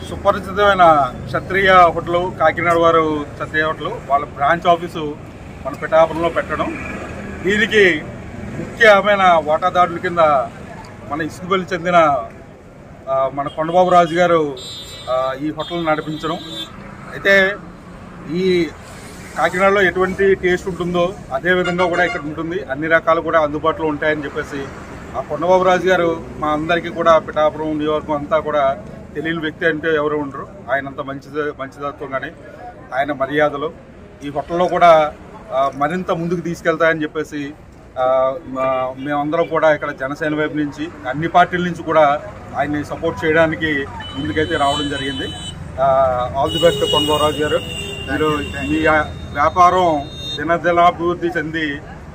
సుపరిచితమైన క్షత్రియ హోటల్ కాకినాడ వారు క్షత్రియ హోటల్ వాళ్ళ బ్రాంచ్ ఆఫీసు మన పిఠాపురంలో పెట్టడం, దీనికి ముఖ్యమైన వాటాదారుల కింద మన ఇసుకబెల్లి చెందిన మన కొండబాబు రాజు గారు ఈ హోటల్ నడిపించడం. అయితే ఈ కాకినాడలో ఎటువంటి టేస్ట్ ఉంటుందో అదే విధంగా కూడా ఇక్కడ ఉంటుంది, అన్ని రకాలు కూడా అందుబాటులో ఉంటాయని చెప్పేసి ఆ కొండబాబు రాజు గారు మా అందరికీ కూడా పిఠాపురం నియోజకవర్గం అంతా కూడా తెలియని వ్యక్తి అంటే ఎవరు ఉండరు. ఆయన అంత మంచిదత్వం కానీ ఆయన మర్యాదలు ఈ హోటల్లో కూడా మరింత ముందుకు తీసుకెళ్తాయని చెప్పేసి మేమందరం కూడా ఇక్కడ జనసేన వైపు నుంచి అన్ని పార్టీల నుంచి కూడా ఆయన్ని సపోర్ట్ చేయడానికి ముందుకైతే రావడం జరిగింది. ఆల్ ది బెస్ట్ కొండబాబు రాజు గారు. మీరు మీ వ్యాపారం దినదినాభివృద్ధి చెంది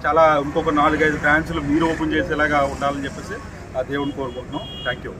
చాలా ఇంకొక 4-5 బ్రాంచ్లు మీరు ఓపెన్ చేసేలాగా ఉండాలని చెప్పేసి ఆ దేవుని కోరుకుంటున్నాం. Thank you.